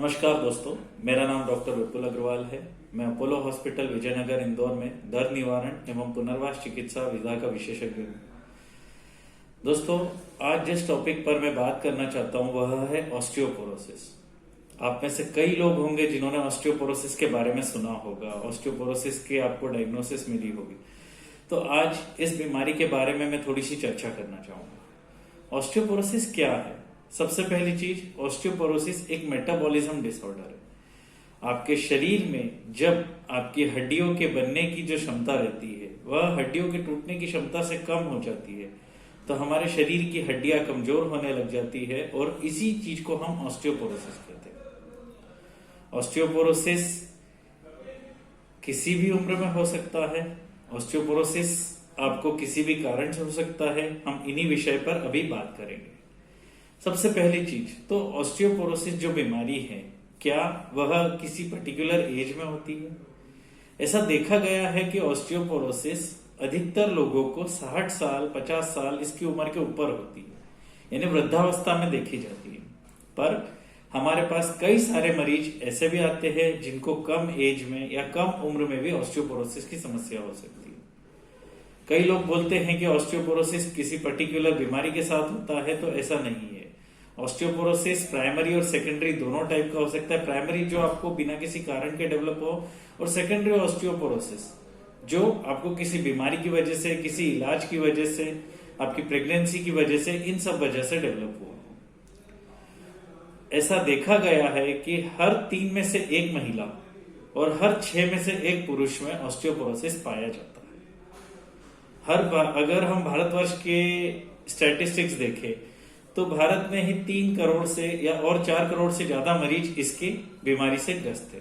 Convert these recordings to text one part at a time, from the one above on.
नमस्कार दोस्तों, मेरा नाम डॉक्टर विपुल अग्रवाल है। मैं अपोलो हॉस्पिटल विजयनगर इंदौर में दर्द निवारण एवं पुनर्वास चिकित्सा विधा का विशेषज्ञ हूँ। दोस्तों, आज जिस टॉपिक पर मैं बात करना चाहता हूँ वह है ऑस्टियोपोरोसिस। आप में से कई लोग होंगे जिन्होंने ऑस्टियोपोरोसिस के बारे में सुना होगा, ऑस्टियोपोरोसिस की आपको डायग्नोसिस मिली होगी। तो आज इस बीमारी के बारे में मैं थोड़ी सी चर्चा करना चाहूंगा। ऑस्टियोपोरोसिस क्या है? सबसे पहली चीज, ऑस्टियोपोरोसिस एक मेटाबॉलिज्म डिसऑर्डर है। आपके शरीर में जब आपकी हड्डियों के बनने की जो क्षमता रहती है वह हड्डियों के टूटने की क्षमता से कम हो जाती है, तो हमारे शरीर की हड्डियां कमजोर होने लग जाती है और इसी चीज को हम ऑस्टियोपोरोसिस कहते हैं। ऑस्टियोपोरोसिस किसी भी उम्र में हो सकता है। ऑस्टियोपोरोसिस आपको किसी भी कारण से हो सकता है। हम इन्हीं विषय पर अभी बात करेंगे। सबसे पहली चीज तो ऑस्टियोपोरोसिस जो बीमारी है, क्या वह किसी पर्टिकुलर एज में होती है? ऐसा देखा गया है कि ऑस्टियोपोरोसिस अधिकतर लोगों को 60 साल 50 साल इसकी उम्र के ऊपर होती है, यानी वृद्धावस्था में देखी जाती है। पर हमारे पास कई सारे मरीज ऐसे भी आते हैं जिनको कम एज में या कम उम्र में भी ऑस्टियोपोरोसिस की समस्या हो सकती है। कई लोग बोलते हैं कि ऑस्टियोपोरोसिस किसी पर्टिकुलर बीमारी के साथ होता है, तो ऐसा नहीं है। ऑस्टियोपोरोसिस प्राइमरी और सेकेंडरी दोनों टाइप का हो सकता है। प्राइमरी जो आपको बिना किसी कारण के डेवलप हो, और सेकेंडरी ऑस्टियोपोरोसिस जो आपको किसी बीमारी की वजह से, किसी इलाज की वजह से, आपकी प्रेगनेंसी की वजह से, इन सब वजह से डेवलप हुआ। ऐसा देखा गया है कि हर 3 में से 1 महिला और हर 6 में से 1 पुरुष में ऑस्टियोपोरोसिस पाया जाता है। अगर हम भारतवर्ष के स्टैटिस्टिक्स देखें तो भारत में ही 3 करोड़ से या और 4 करोड़ से ज्यादा मरीज इसकी बीमारी से ग्रस्त है।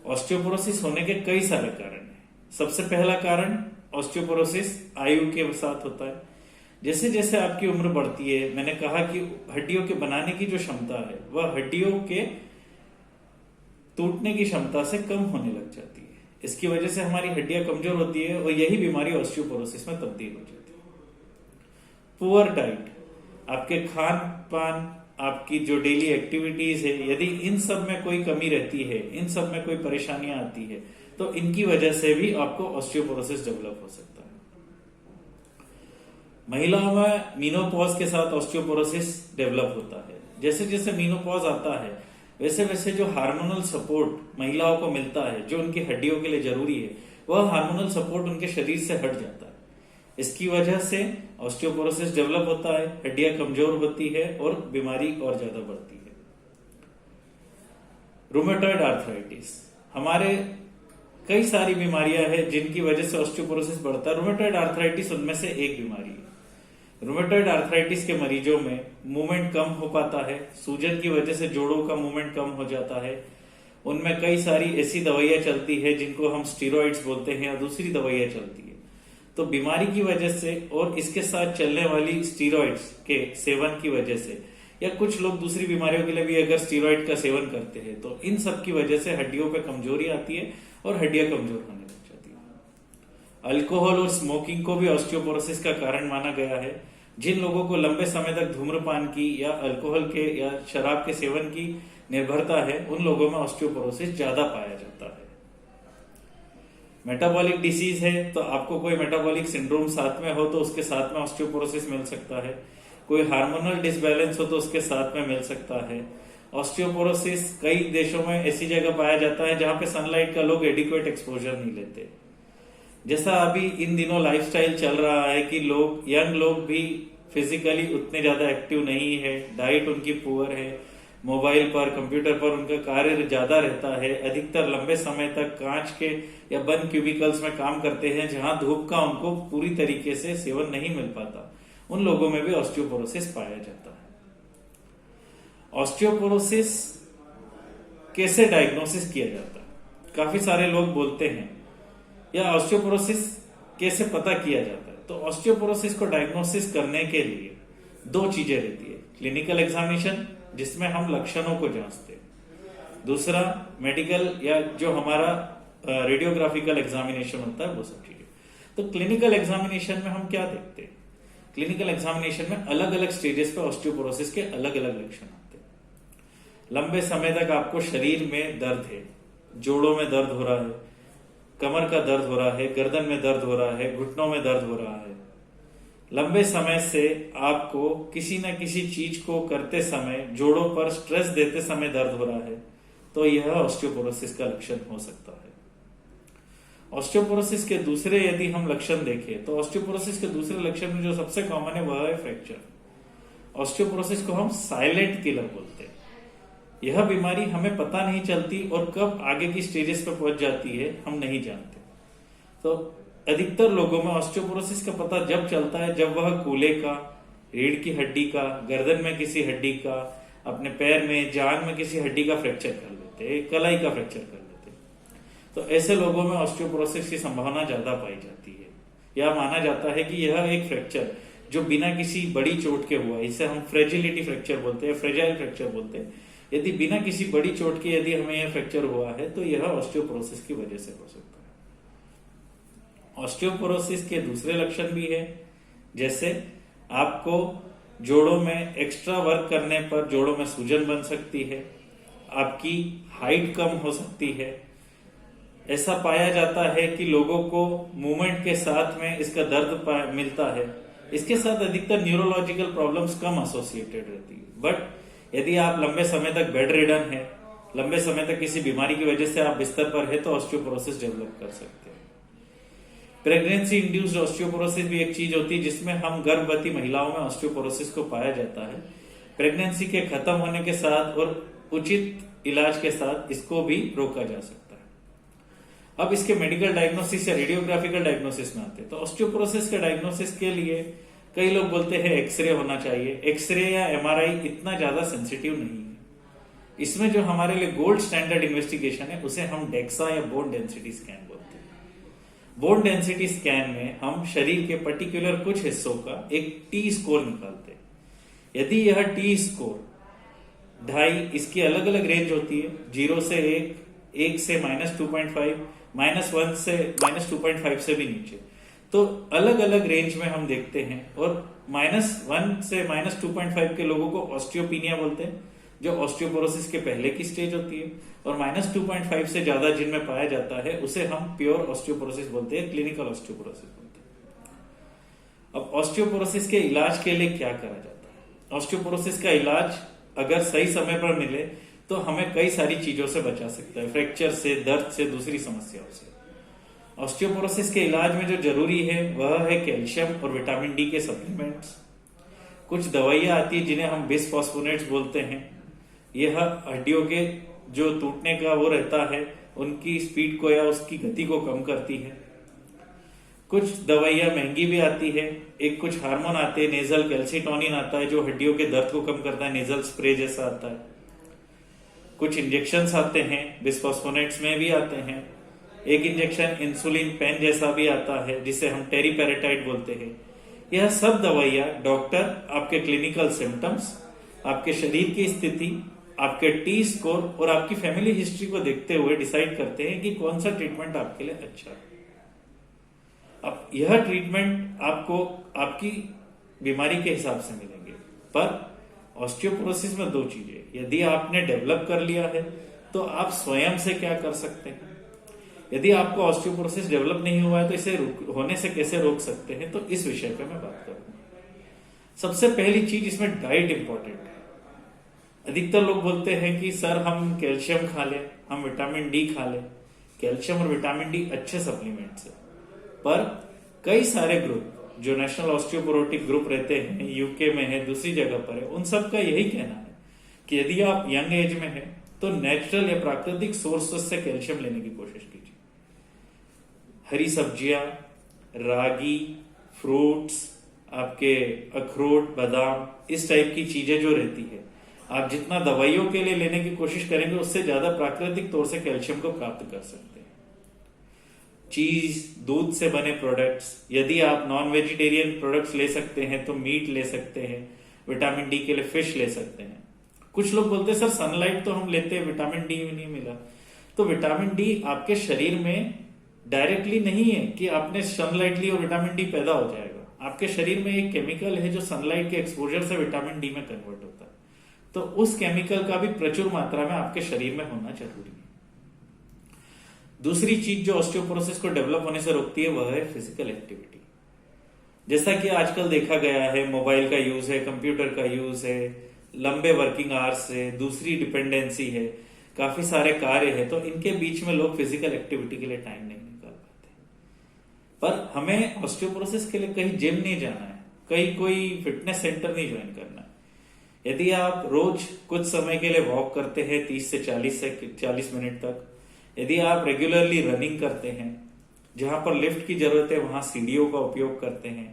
ऑस्टियोपोरोसिस होने के कई सारे कारण हैं। सबसे पहला कारण, ऑस्टियोपोरोसिस आयु के साथ होता है। जैसे जैसे आपकी उम्र बढ़ती है, मैंने कहा कि हड्डियों के बनाने की जो क्षमता है वह हड्डियों के टूटने की क्षमता से कम होने लग जाती है। इसकी वजह से हमारी हड्डियां कमजोर होती है और यही बीमारी ऑस्टियोपोरोसिस में तब्दील हो जाती है। पुअर डाइट, आपके खान पान, आपकी जो डेली एक्टिविटीज है, यदि इन सब में कोई कमी रहती है, इन सब में कोई परेशानियां आती है, तो इनकी वजह से भी आपको ऑस्टियोपोरोसिस डेवलप हो सकता है। महिलाओं में मीनोपॉज के साथ ऑस्टियोपोरोसिस डेवलप होता है। जैसे जैसे मीनोपॉज आता है वैसे वैसे जो हार्मोनल सपोर्ट महिलाओं को मिलता है, जो उनकी हड्डियों के लिए जरूरी है, वह हार्मोनल सपोर्ट उनके शरीर से हट जाता है। इसकी वजह से ऑस्टियोपोरोसिस डेवलप होता है, हड्डियां कमजोर होती है और बीमारी और ज्यादा बढ़ती है। रूमेटॉइड आर्थराइटिस, हमारे कई सारी बीमारियां हैं जिनकी वजह से ऑस्टियोपोरोसिस बढ़ता है। रूमेटॉइड आर्थराइटिस उनमें से एक बीमारी है। रूमेटॉइड आर्थराइटिस के मरीजों में मूवमेंट कम हो पाता है, सूजन की वजह से जोड़ों का मूवमेंट कम हो जाता है। उनमें कई सारी ऐसी दवाइयां चलती है जिनको हम स्टीरॉइड्स बोलते हैं, और दूसरी दवाइयां चलती है। तो बीमारी की वजह से और इसके साथ चलने वाली स्टीरॉइड्स के सेवन की वजह से, या कुछ लोग दूसरी बीमारियों के लिए भी अगर स्टीरॉइड का सेवन करते हैं, तो इन सब की वजह से हड्डियों पे कमजोरी आती है और हड्डियां कमजोर होने लग जाती है। अल्कोहल और स्मोकिंग को भी ऑस्टियोपोरोसिस का कारण माना गया है। जिन लोगों को लंबे समय तक धूम्रपान की या अल्कोहल के या शराब के सेवन की निर्भरता है, उन लोगों में ऑस्टियोपोरोसिस ज्यादा पाया जाता है। मेटाबॉलिक डिसीज है, तो आपको कोई मेटाबॉलिक सिंड्रोम साथ में हो तो उसके साथ में ऑस्टियोपोरोसिस मिल सकता है। कोई हार्मोनल डिसबैलेंस हो तो उसके साथ में मिल सकता है। ऑस्टियोपोरोसिस कई देशों में ऐसी जगह पाया जाता है जहां पे सनलाइट का लोग एडिक्वेट एक्सपोजर नहीं लेते। जैसा अभी इन दिनों लाइफस्टाइल चल रहा है कि यंग लोग भी फिजिकली उतने ज्यादा एक्टिव नहीं है, डाइट उनकी पुअर है, मोबाइल पर, कंप्यूटर पर उनका कार्य ज्यादा रहता है, अधिकतर लंबे समय तक कांच के या बंद क्यूबिकल्स में काम करते हैं जहां धूप का उनको पूरी तरीके से सेवन नहीं मिल पाता, उन लोगों में भी ऑस्टियोपोरोसिस पाया जाता है। ऑस्टियोपोरोसिस कैसे डायग्नोसिस किया जाता है? काफी सारे लोग बोलते हैं, या ऑस्टियोपोरोसिस कैसे पता किया जाता है? तो ऑस्टियोपोरोसिस को डायग्नोसिस करने के लिए 2 चीजें रहती है। क्लिनिकल एग्जामिनेशन, जिसमें हम लक्षणों को जांचते हैं। दूसरा, मेडिकल या जो हमारा रेडियोग्राफिकल एग्जामिनेशन होता है, वो सब चीजें। तो क्लिनिकल एग्जामिनेशन में हम क्या देखते हैं? क्लिनिकल एग्जामिनेशन में अलग अलग स्टेजेस पे ऑस्टियोपोरोसिस के अलग अलग लक्षण आते हैं। लंबे समय तक आपको शरीर में दर्द है, जोड़ों में दर्द हो रहा है, कमर का दर्द हो रहा है, गर्दन में दर्द हो रहा है, घुटनों में दर्द हो रहा है, लंबे समय से आपको किसी न किसी चीज को करते समय जोड़ों पर स्ट्रेस देते समय दर्द हो रहा है, तो यह ऑस्टियोपोरोसिस का लक्षण हो सकता है। ऑस्टियोपोरोसिस के दूसरे यदि हम लक्षण देखें तो ऑस्टियोपोरोसिस के दूसरे लक्षण में जो सबसे कॉमन है वह है फ्रैक्चर। ऑस्टियोपोरोसिस को हम साइलेंट किलर बोलते हैं। यह बीमारी हमें पता नहीं चलती और कब आगे की स्टेजेस पर पहुंच जाती है हम नहीं जानते। तो अधिकतर लोगों में ऑस्टियोपोरोसिस का पता जब चलता है जब वह कूल्हे का, रीढ़ की हड्डी का, गर्दन में किसी हड्डी का, अपने पैर में, जांघ में किसी हड्डी का फ्रैक्चर कर लेते हैं, कलाई का फ्रैक्चर कर लेते हैं। तो ऐसे लोगों में ऑस्टियोपोरोसिस की संभावना ज्यादा पाई जाती है। यह माना जाता है कि यह एक फ्रैक्चर जो बिना किसी बड़ी चोट के हुआ, इसे हम फ्रेजिलिटी फ्रैक्चर बोलते हैं, फ्रेजाइल फ्रैक्चर बोलते हैं। यदि बिना किसी बड़ी चोट के यदि हमें यह फ्रैक्चर हुआ है तो यह ऑस्टियोपोरोसिस की वजह से हो सकता है। ऑस्टियोपोरोसिस के दूसरे लक्षण भी है, जैसे आपको जोड़ों में एक्स्ट्रा वर्क करने पर जोड़ों में सूजन बन सकती है, आपकी हाइट कम हो सकती है। ऐसा पाया जाता है कि लोगों को मूवमेंट के साथ में इसका दर्द मिलता है। इसके साथ अधिकतर न्यूरोलॉजिकल प्रॉब्लम्स कम एसोसिएटेड रहती है। बट यदि आप लंबे समय तक बेड रिडन है, लंबे समय तक किसी बीमारी की वजह से आप बिस्तर पर है, तो ऑस्टियोपोरोसिस डेवलप कर सकते हैं। प्रेगनेंसी इंड्यूस्ड ऑस्टियोपोरोसिस भी एक चीज होती है जिसमें हम गर्भवती महिलाओं में ऑस्टियोपोरोसिस को पाया जाता है। प्रेगनेंसी के खत्म होने के साथ और उचित इलाज के साथ इसको भी रोका जा सकता है। अब इसके मेडिकल डायग्नोसिस या रेडियोग्राफिकल डायग्नोसिस में आते हैं। तो ऑस्टियोपोरोसिस के डायग्नोसिस के लिए कई लोग बोलते हैं एक्सरे होना चाहिए। एक्सरे या एमआरआई इतना ज्यादा सेंसिटिव नहीं है। इसमें जो हमारे लिए गोल्ड स्टैंडर्ड इन्वेस्टिगेशन है उसे हम डेक्सा या बोन डेंसिटी स्कैन बोलते हैं। बोन डेंसिटी स्कैन में हम शरीर के पर्टिकुलर कुछ हिस्सों का एक टी स्कोर निकालते हैं। यदि यह टी स्कोर 2.5, इसकी अलग अलग रेंज होती है, 0 से 1, 1 से -2.5, -1 से -2.5 से भी नीचे, तो अलग अलग रेंज में हम देखते हैं। और -1 से -2.5 के लोगों को ऑस्टियोपिनिया बोलते हैं, जो ऑस्टियोपोरोसिस के पहले की स्टेज होती है। और -2.5 से ज्यादा जिनमें पाया जाता है उसे हम प्योर ऑस्टियोपोरोसिस बोलते हैं, क्लिनिकल ऑस्टियोपोरोसिस बोलते हैं। अब ऑस्टियोपोरोसिस के इलाज के लिए क्या करा जाता है? ऑस्टियोपोरोसिस का इलाज अगर सही समय पर मिले तो हमें कई सारी चीजों से बचा सकता है, फ्रैक्चर से, दर्द से, दूसरी समस्याओं से। ऑस्टियोपोरोसिस के इलाज में जो जरूरी है वह है कैल्शियम और विटामिन डी के सप्लीमेंट्स। कुछ दवाइयां आती है जिन्हें हम बिसफॉस्फोनेट्स बोलते हैं। यह हड्डियों के जो टूटने का वो रहता है उनकी स्पीड को या उसकी गति को कम करती है। कुछ दवाइयां महंगी भी आती है। एक कुछ हार्मोन आते हैं, नेजल कैल्सिटोनिन आता है जो हड्डियों के दर्द को कम करता है, नेजल स्प्रे जैसा आता है। कुछ इंजेक्शंस आते हैं, बिसफॉस्फोनेट्स में भी आते हैं। एक इंजेक्शन इंसुलिन पेन जैसा भी आता है जिसे हम टेरिपेरेटाइड बोलते हैं। यह सब दवाइयां डॉक्टर आपके क्लिनिकल सिम्टम्स, आपके शरीर की स्थिति, आपके टी स्कोर और आपकी फैमिली हिस्ट्री को देखते हुए डिसाइड करते हैं कि कौन सा ट्रीटमेंट आपके लिए अच्छा है। अब यह ट्रीटमेंट आपको आपकी बीमारी के हिसाब से मिलेंगे। पर ऑस्टियोपोरोसिस में दो चीजें, यदि आपने डेवलप कर लिया है तो आप स्वयं से क्या कर सकते हैं। यदि आपको ऑस्टियोपोरोसिस डेवलप नहीं हुआ है तो इसे होने से कैसे रोक सकते हैं, तो इस विषय पर मैं बात करूंगा। सबसे पहली चीज इसमें डाइट इंपॉर्टेंट है। अधिकतर लोग बोलते हैं कि सर हम कैल्शियम खा लें, हम विटामिन डी खा लें। कैल्शियम और विटामिन डी अच्छे सप्लीमेंट्स है, पर कई सारे ग्रुप जो नेशनल ऑस्टियोपोरोटिक ग्रुप रहते हैं, यूके में है, दूसरी जगह पर है, उन सब का यही कहना है कि यदि आप यंग एज में है तो नेचुरल या प्राकृतिक सोर्सेस से कैल्शियम लेने की कोशिश कीजिए। हरी सब्जियां, रागी, फ्रूट्स, आपके अखरोट, बादाम, इस टाइप की चीजें जो रहती है, आप जितना दवाइयों के लिए लेने की कोशिश करेंगे उससे ज्यादा प्राकृतिक तौर से कैल्शियम को प्राप्त कर सकते हैं। चीज, दूध से बने प्रोडक्ट्स, यदि आप नॉन वेजिटेरियन प्रोडक्ट्स ले सकते हैं तो मीट ले सकते हैं। विटामिन डी के लिए फिश ले सकते हैं। कुछ लोग बोलते हैं सर सनलाइट तो हम लेते हैं, विटामिन डी नहीं मिला। तो विटामिन डी आपके शरीर में डायरेक्टली नहीं है कि आपने सनलाइट ली और विटामिन डी पैदा हो जाएगा। आपके शरीर में एक केमिकल है जो सनलाइट के एक्सपोजर से विटामिन डी में कन्वर्ट होता है। तो उस केमिकल का भी प्रचुर मात्रा में आपके शरीर में होना जरूरी है। दूसरी चीज जो ऑस्टियोपोरोसिस को डेवलप होने से रोकती है वह है फिजिकल एक्टिविटी। जैसा कि आजकल देखा गया है, मोबाइल का यूज है, कंप्यूटर का यूज है, लंबे वर्किंग आवर्स है, दूसरी डिपेंडेंसी है, काफी सारे कार्य है, तो इनके बीच में लोग फिजिकल एक्टिविटी के लिए टाइम नहीं निकाल पाते। पर हमें ऑस्टियोपोरोसिस के लिए कहीं जिम नहीं जाना है, कहीं कोई फिटनेस सेंटर नहीं ज्वाइन करना है। यदि आप रोज कुछ समय के लिए वॉक करते हैं 30 से 40 मिनट तक, यदि आप रेगुलरली रनिंग करते हैं, जहां पर लिफ्ट की जरूरत है वहां सीढ़ियों का उपयोग करते हैं,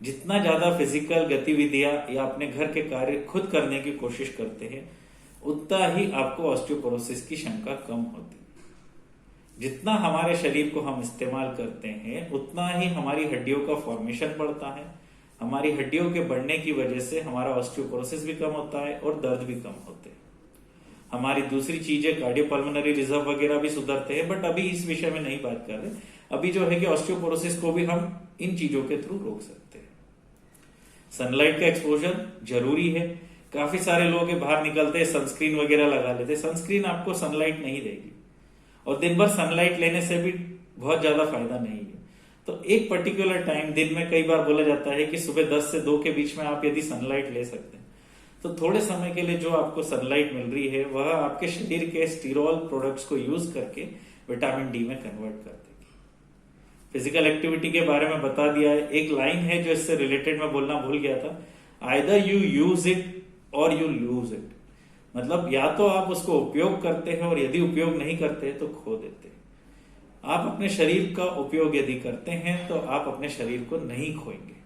जितना ज्यादा फिजिकल गतिविधियां या अपने घर के कार्य खुद करने की कोशिश करते हैं, उतना ही आपको ऑस्टियोपोरोसिस की शंका कम होती है। जितना हमारे शरीर को हम इस्तेमाल करते हैं उतना ही हमारी हड्डियों का फॉर्मेशन बढ़ता है। हमारी हड्डियों के बढ़ने की वजह से हमारा ऑस्टियोपोरोसिस भी कम होता है और दर्द भी कम होते हैं। हमारी दूसरी चीजें कार्डियोपल्मोनरी रिजर्व वगैरह भी सुधरते हैं, बट अभी इस विषय में नहीं बात कर रहे। अभी जो है कि ऑस्टियोपोरोसिस को भी हम इन चीजों के थ्रू रोक सकते हैं। सनलाइट का एक्सपोजर जरूरी है। काफी सारे लोग बाहर निकलते हैं, सनस्क्रीन वगैरह लगा लेते हैं। सनस्क्रीन आपको सनलाइट नहीं देगी और दिन भर सनलाइट लेने से भी बहुत ज्यादा फायदा नहीं है। तो एक पर्टिकुलर टाइम दिन में, कई बार बोला जाता है कि सुबह 10 से 2 के बीच में आप यदि सनलाइट ले सकते हैं तो थोड़े समय के लिए जो आपको सनलाइट मिल रही है वह आपके शरीर के स्टीरोल प्रोडक्ट्स को यूज करके विटामिन डी में कन्वर्ट कर देगी। फिजिकल एक्टिविटी के बारे में बता दिया है। एक लाइन है जो इससे रिलेटेड मैं बोलना भूल गया था, आइदर यू यूज इट और यू लूज इट। मतलब या तो आप उसको उपयोग करते हैं और यदि उपयोग नहीं करते तो खो देते हैं। आप अपने शरीर का उपयोग यदि करते हैं तो आप अपने शरीर को नहीं खोएंगे।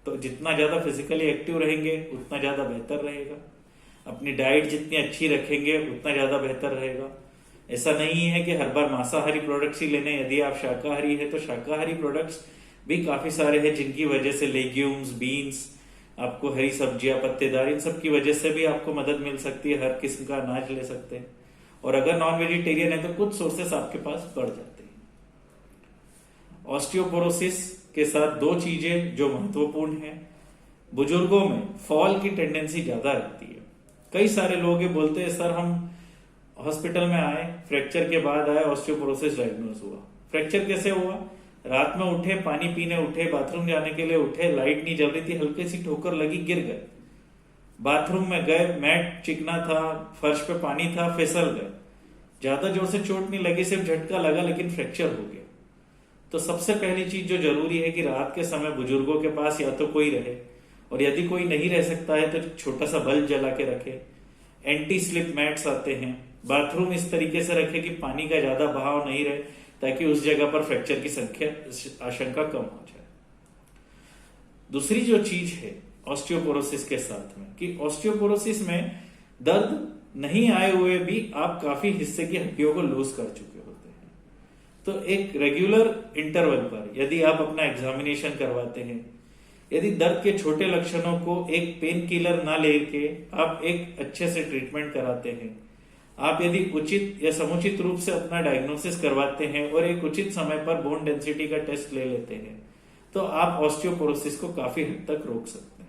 तो जितना ज्यादा फिजिकली एक्टिव रहेंगे उतना ज्यादा बेहतर रहेगा। अपनी डाइट जितनी अच्छी रखेंगे उतना ज्यादा बेहतर रहेगा। ऐसा नहीं है कि हर बार मांसाहारी प्रोडक्ट्स ही लेने। यदि आप शाकाहारी है तो शाकाहारी प्रोडक्ट्स भी काफी सारे हैं, जिनकी वजह से लेग्यूम्स, बीन्स, आपको हरी सब्जियां, पत्तेदार, इन सब की वजह से भी आपको मदद मिल सकती है। हर किस्म का अनाज ले सकते हैं। और अगर नॉन वेजिटेरियन है तो कुछ सोर्सेस आपके पास बढ़ जाते हैं। ऑस्टियोपोरोसिस के साथ 2 चीजें जो महत्वपूर्ण है, बुजुर्गों में फॉल की टेंडेंसी ज्यादा रहती है। कई सारे लोग ये बोलते हैं, सर हम हॉस्पिटल में आए, फ्रैक्चर के बाद आए, ऑस्टियोपोरोसिस डायग्नोज हुआ। फ्रैक्चर कैसे हुआ? रात में उठे, पानी पीने उठे, बाथरूम जाने के लिए उठे, लाइट नहीं जल रही थी, हल्की सी ठोकर लगी, गिर गए। बाथरूम में गए, मैट चिकना था, फर्श पे पानी था, फिसल गए। ज्यादा जोर से चोट नहीं लगी, सिर्फ झटका लगा, लेकिन फ्रैक्चर हो गया। तो सबसे पहली चीज जो जरूरी है कि रात के समय बुजुर्गों के पास या तो कोई रहे, और यदि कोई नहीं रह सकता है तो छोटा सा बल्ब जला के रखे। एंटी स्लिप मैट्स आते हैं। बाथरूम इस तरीके से रखे कि पानी का ज्यादा बहाव नहीं रहे, ताकि उस जगह पर फ्रैक्चर की आशंका कम हो जाए। दूसरी जो चीज है ऑस्टियोपोरोसिस के साथ में, कि ऑस्टियोपोरोसिस में दर्द नहीं आए हुए भी आप काफी हिस्से की हड्डियों को लूज कर चुके होते हैं। तो एक रेगुलर इंटरवल पर यदि आप अपना एग्जामिनेशन करवाते हैं, यदि दर्द के छोटे लक्षणों को एक पेन किलर ना लेके आप एक अच्छे से ट्रीटमेंट कराते हैं, आप यदि उचित या समुचित रूप से अपना डायग्नोसिस करवाते हैं और एक उचित समय पर बोन डेंसिटी का टेस्ट ले लेते हैं, तो आप ऑस्टियोपोरोसिस को काफी हद तक रोक सकते हैं।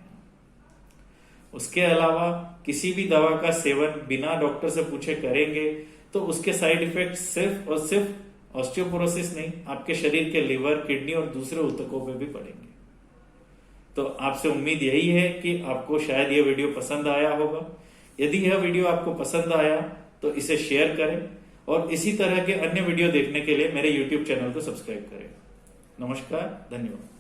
उसके अलावा किसी भी दवा का सेवन बिना डॉक्टर से पूछे करेंगे तो उसके साइड इफेक्ट सिर्फ और सिर्फ ऑस्टियोपोरोसिस नहीं, आपके शरीर के लिवर, किडनी और दूसरे ऊतकों पे भी पड़ेंगे। तो आपसे उम्मीद यही है कि आपको शायद यह वीडियो पसंद आया होगा। यदि यह वीडियो आपको पसंद आया तो इसे शेयर करें और इसी तरह के अन्य वीडियो देखने के लिए मेरे YouTube चैनल को सब्सक्राइब करें। नमस्कार, धन्यवाद।